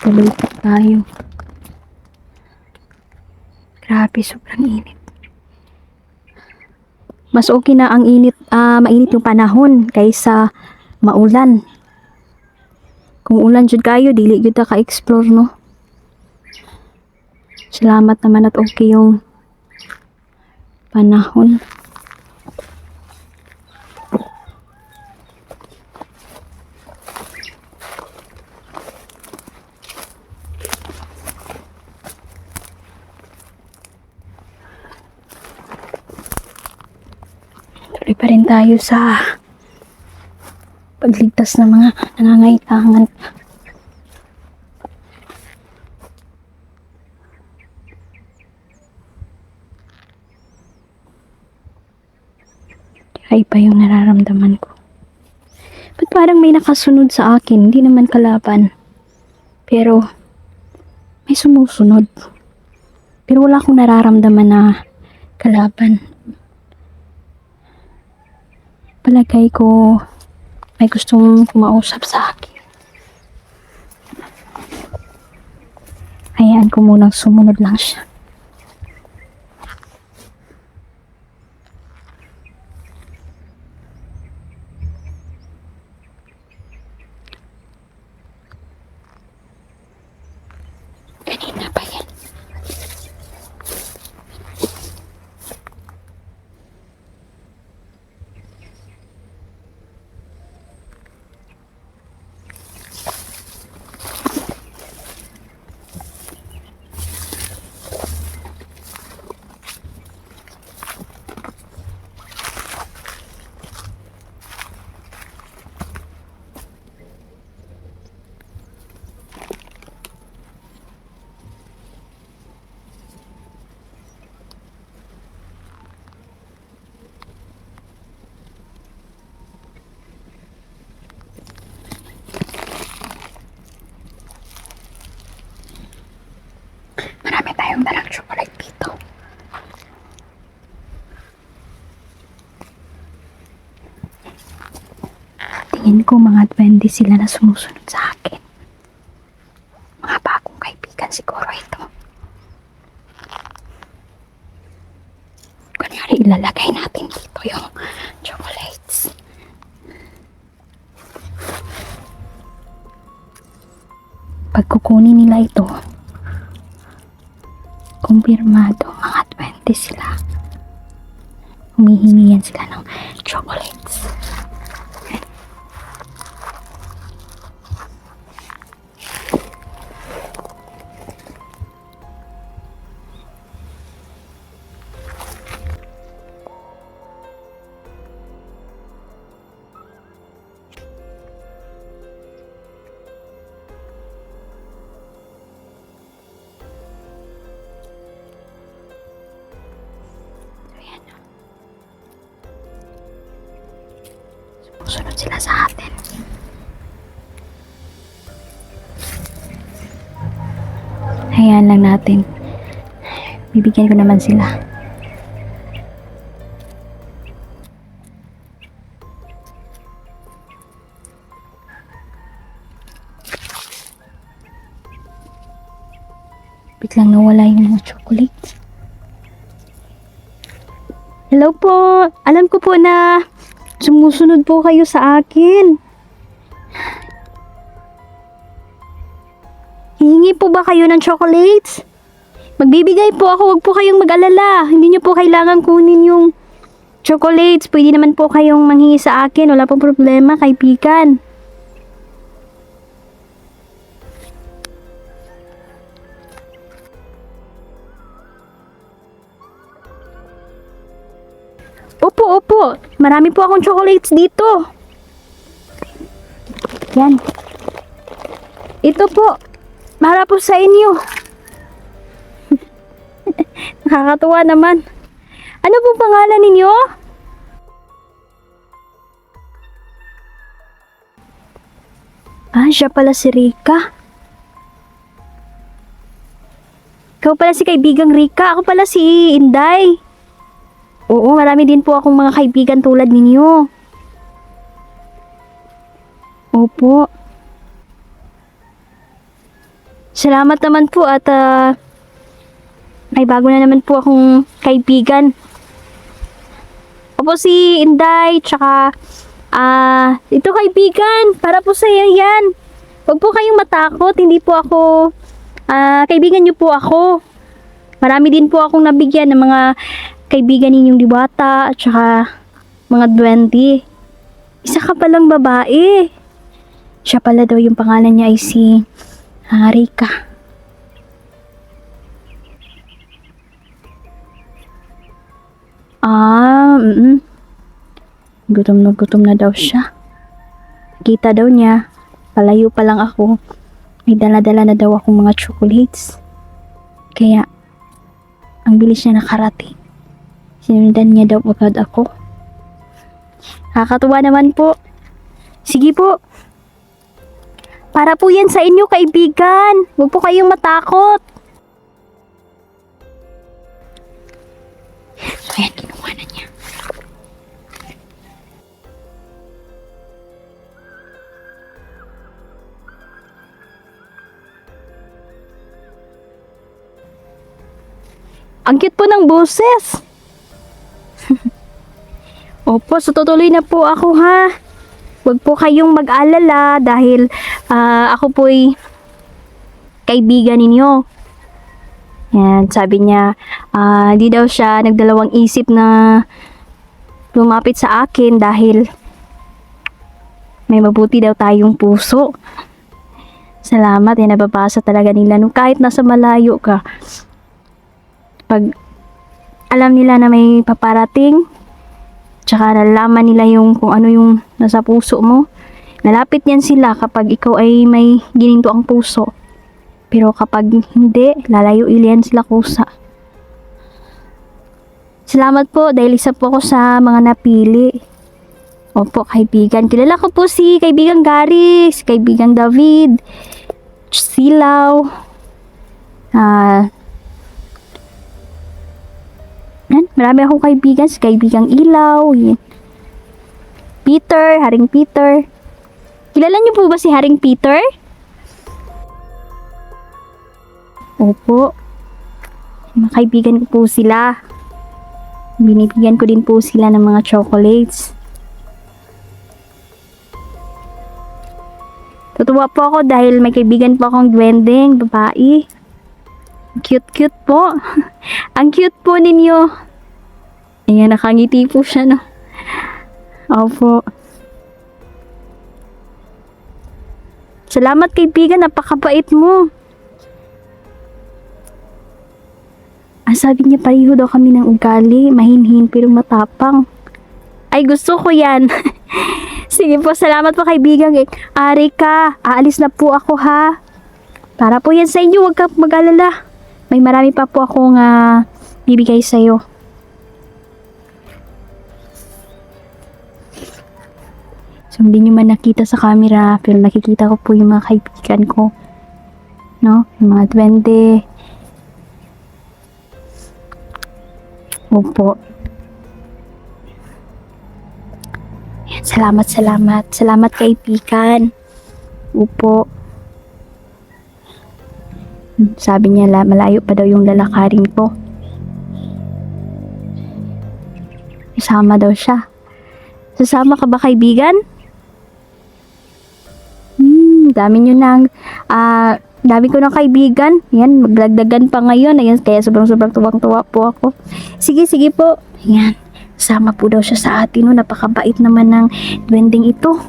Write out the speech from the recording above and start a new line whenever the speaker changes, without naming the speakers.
Tuloy po tayo. Grabe, sobrang init. Mas okay na ang init, mainit yung panahon kaysa maulan. Kung ulan jud kayo, dili jud ta ka-explore, no? Salamat naman at okay yung panahon. Tuloy pa rin tayo sa pagligtas ng mga nangangailangan. Ay pa yung nararamdaman ko. Ba't parang may nakasunod sa akin? Hindi naman kalaban. Pero may sumusunod. Pero wala akong nararamdaman na kalaban. Palagay ko may gustong kumausap sa akin. Hayaan ko munang sumunod lang siya. Kanina pa yan. Marami tayong dalang chocolate dito. Tingin ko mga 20 sila na sumusunod sa akin. Mga bagong kaibigan siguro ito. Kunyari ilalagay natin dito yung chocolates. Pag kukunin nila ito, kumpirmado mga 20 sila. Humihingi yan sila ng chocolates. Sunod sila sa atin. Hayaan lang natin. Bibigyan ko naman sila. Biglang nawala yung mga chocolates. Hello po. Alam ko po na sumusunod po kayo sa akin. Hihingi po ba kayo ng chocolates? Magbibigay po ako, huwag po kayong mag-alala. Hindi nyo po kailangan kunin yung chocolates. Pwede naman po kayong manghingi sa akin. Wala pong problema, kaibigan. Opo. Marami po akong chocolates dito. Yan. Ito po. Para po sa inyo. Nakakatuwa naman. Ano pong pangalan ninyo? Siya pala si Rika. Ikaw pala si kaibigang Rika. Ako pala si Inday. Oo, marami din po akong mga kaibigan tulad ninyo. Opo. Salamat naman po at may bago na naman po akong kaibigan. Opo si Inday, tsaka ito kaibigan, para po sa iyo yan. Huwag po kayong matakot, hindi po ako, kaibigan niyo po ako. Marami din po akong nabigyan ng mga kaibigan ninyong diwata at tsaka mga duwende. Isa ka palang babae. Siya pala daw yung pangalan niya ay si Rika. Gutom na daw siya. Kita daw niya, palayo pa lang ako. May dala-dala na daw akong mga chocolates. Kaya, ang bilis niya nakarating. Sinundan niya daw agad ako. Nakakatuwa naman po. Sige po. Para po yan sa inyo, kaibigan. Huwag po kayong matakot. So yan, kinuha na niya. Ang cute po ng boses. Opo, so tutuloy na po ako ha. Huwag po kayong mag-alala dahil ako po'y kaibigan ninyo. Yan, sabi niya, di daw siya nagdalawang isip na lumapit sa akin dahil may mabuti daw tayong puso. Salamat, nababasa talaga nila nung kahit nasa malayo ka. Pag alam nila na may paparating, tsaka nalalaman nila yung kung ano yung nasa puso mo, nalapit yan sila kapag ikaw ay may gininto ang puso. Pero kapag hindi, lalayo ilian sila kusa. Salamat po dahil isa po ako sa mga napili. Opo, kaibigan. Kilala ko po si kaibigan Gary, si kaibigan David, Silaw, marami akong kaibigan, si kaibigang Ilaw, Peter, Haring Peter. Kilala niyo po ba si Haring Peter? Opo. Mga kaibigan ko po sila. Binibigyan ko din po sila ng mga chocolates. Tutuwa po ako dahil may kaibigan po akong duwendeng, babae. Cute po. Ang cute po ninyo. Ayan, nakangiti po siya, no? Opo. Salamat kaibigan, napakabait mo. Sabi niya pareho daw kami ng ugali, mahinhin pero matapang. Ay, gusto ko yan. Sige po, salamat po kaibigan. Rika, aalis na po ako ha. Para po yan sa inyo, huwag ka mag-alala. May marami pa po akong bibigay sa'yo. So, hindi nyo man nakita sa camera, pero nakikita ko po yung mga kaibigan ko. No? Yung mga duwende. Opo. Yan, salamat. Salamat kaibigan. Opo. Sabi niya, malayo pa daw yung lalakarin ko. Isama daw siya. Sasama ka ba kaibigan? Dami ko ng kaibigan. Yan, maglagdagan pa ngayon. Ayan, kaya sobrang tuwang-tuwa po ako. Sige po. Ayan, sama po daw siya sa atin. No? Napakabait naman ng duwending ito.